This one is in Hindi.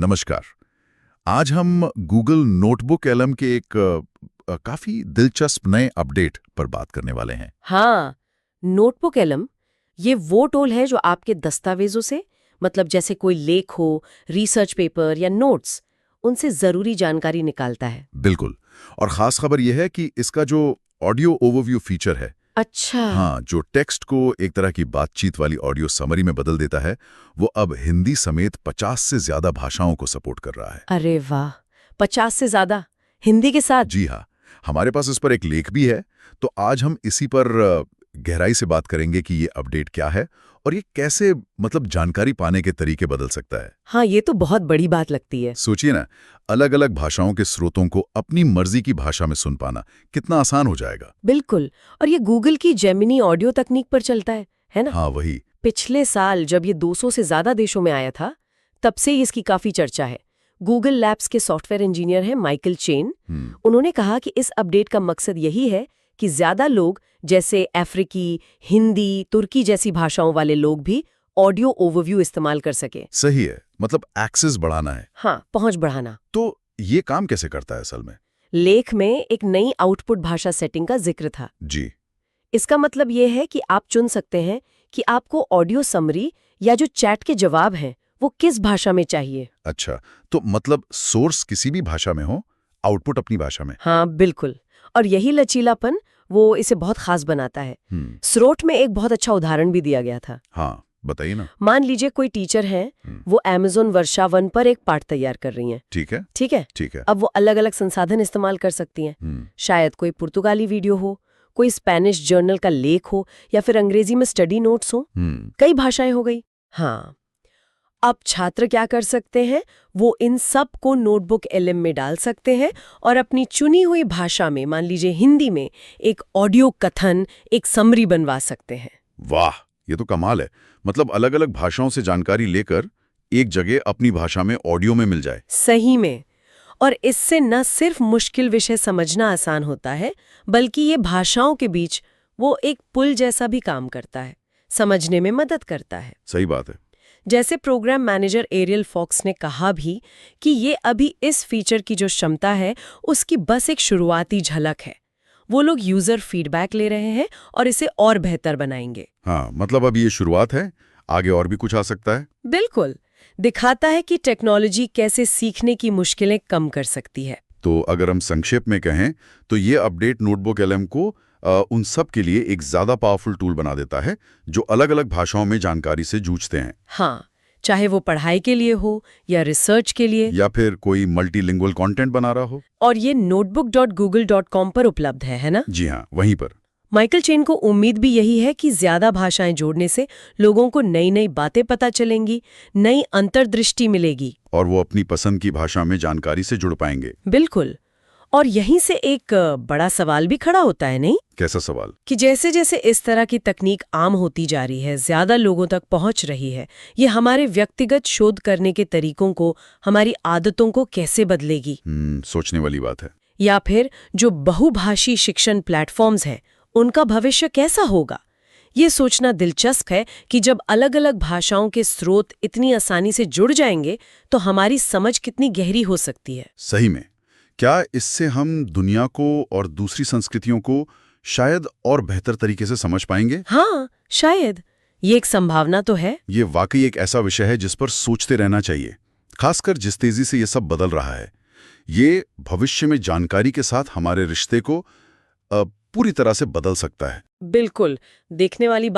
नमस्कार। आज हम गूगल नोटबुक एलएम के एक काफी दिलचस्प नए अपडेट पर बात करने वाले हैं। हाँ, नोटबुक एलम ये वो टूल है जो आपके दस्तावेजों से मतलब जैसे कोई लेख हो, रिसर्च पेपर या नोट्स, उनसे जरूरी जानकारी निकालता है। बिल्कुल। और खास खबर यह है कि इसका जो ऑडियो ओवरव्यू फीचर है, अच्छा। हाँ, जो टेक्स्ट को एक तरह की बातचीत वाली ऑडियो समरी में बदल देता है, वो अब हिंदी समेत 50 से ज्यादा भाषाओं को सपोर्ट कर रहा है। अरे वाह, 50 से ज्यादा हिंदी के साथ। जी हाँ, हमारे पास इस पर एक लेख भी है, तो आज हम इसी पर गहराई से बात करेंगे कि ये अपडेट क्या है और ये कैसे जानकारी पाने के तरीके बदल सकता है। हाँ, ये तो बहुत बड़ी बात लगती है। सोचिए ना, अलग अलग भाषाओं के स्रोतों को अपनी मर्जी की भाषा में सुन पाना कितना आसान हो जाएगा। बिल्कुल। और ये गूगल की जेमिनी ऑडियो तकनीक पर चलता है ना? हाँ, वही। पिछले साल जब ये 200 से ज्यादा देशों में आया था, तब से ही इसकी काफी चर्चा है। गूगल लैब्स के सॉफ्टवेयर इंजीनियर हैं माइकल चेन। उन्होंने कहा कि इस अपडेट का मकसद यही है कि ज्यादा लोग, जैसे अफ्रीकी, हिंदी, तुर्की जैसी भाषाओं वाले लोग भी ऑडियो ओवरव्यू इस्तेमाल कर सके। सही है, एक्सेस बढ़ाना है। हाँ, पहुंच बढ़ाना। तो ये काम कैसे करता है असल में? लेख में एक नई आउटपुट भाषा सेटिंग का जिक्र था। जी। इसका मतलब ये है कि आप चुन सकते हैं कि आपको ऑडियो समरी या जो चैट के जवाब हैं वो किस भाषा में चाहिए। अच्छा, तो सोर्स किसी भी भाषा में हो, आउटपुट अपनी भाषा में। हाँ, बिल्कुल। और यही लचीलापन वो इसे बहुत खास बनाता है। स्रोत में एक बहुत अच्छा उदाहरण भी दिया गया था। हाँ, बताइए ना। मान लीजिए कोई टीचर हैं, वो अमेज़न वर्षा वन पर एक पाठ तैयार कर रही हैं। ठीक है। ठीक है। ठीक है। अब वो अलग अलग संसाधन इस्तेमाल कर सकती हैं। शायद कोई पुर्तगाली वीडियो हो, कोई स्पेनिश जर्नल का लेख हो, या फिर अंग्रेजी में स्टडी नोट्स हो। कई भाषाएं हो गई। हाँ, अब छात्र क्या कर सकते हैं, वो इन सब को नोटबुक एलएम में डाल सकते हैं और अपनी चुनी हुई भाषा में, मान लीजिए हिंदी में, एक ऑडियो कथन, एक समरी बनवा सकते हैं। वाह, ये तो कमाल है। अलग अलग भाषाओं से जानकारी लेकर एक जगह अपनी भाषा में ऑडियो में मिल जाए। सही में। और इससे न सिर्फ मुश्किल विषय समझना आसान होता है, बल्कि ये भाषाओं के बीच वो एक पुल जैसा भी काम करता है, समझने में मदद करता है। सही बात है। जैसे प्रोग्राम मैनेजर एरियल फॉक्स ने कहा भी कि ये अभी इस फीचर की जो क्षमता है उसकी बस एक शुरुआती झलक है। वो लोग यूजर फीडबैक ले रहे हैं और इसे और बेहतर बनाएंगे। हाँ, अब ये शुरुआत है, आगे और भी कुछ आ सकता है। बिल्कुल, दिखाता है कि टेक्नोलॉजी कैसे सीखने की मुश्किलें कम कर सकती है। तो अगर हम संक्षेप में कहें तो ये अपडेट नोटबुक एलएम को उन सब के लिए एक ज्यादा पावरफुल टूल बना देता है जो अलग अलग भाषाओं में जानकारी से जूझते हैं। हाँ, चाहे वो पढ़ाई के लिए हो या रिसर्च के लिए या फिर कोई मल्टीलिंगुअल कंटेंट बना रहा हो। और ये notebook.google.com पर उपलब्ध है ना? जी हाँ, वहीं पर। माइकल चेन को उम्मीद भी यही है कि ज्यादा भाषाएं जोड़ने से लोगों को नई नई बातें पता चलेंगी, नई अंतर्दृष्टि मिलेगी और वो अपनी पसंद की भाषा में जानकारी से जुड़ पाएंगे। बिल्कुल। और यहीं से एक बड़ा सवाल भी खड़ा होता है, नहीं? कैसा सवाल? कि जैसे जैसे इस तरह की तकनीक आम होती जा रही है, ज्यादा लोगों तक पहुंच रही है, ये हमारे व्यक्तिगत शोध करने के तरीकों को, हमारी आदतों को कैसे बदलेगी? सोचने वाली बात है। या फिर जो बहुभाषी शिक्षण प्लेटफॉर्म्स हैं, उनका भविष्य कैसा होगा? ये सोचना दिलचस्प है कि जब अलग अलग भाषाओं के स्रोत इतनी आसानी से जुड़ जाएंगे तो हमारी समझ कितनी गहरी हो सकती है। सही में, क्या इससे हम दुनिया को और दूसरी संस्कृतियों को शायद और बेहतर तरीके से समझ पाएंगे? हाँ, शायद। ये एक संभावना तो है। ये वाकई एक ऐसा विषय है जिस पर सोचते रहना चाहिए, खासकर जिस तेजी से ये सब बदल रहा है। ये भविष्य में जानकारी के साथ हमारे रिश्ते को पूरी तरह से बदल सकता है। बिल्कुल, देखने वाली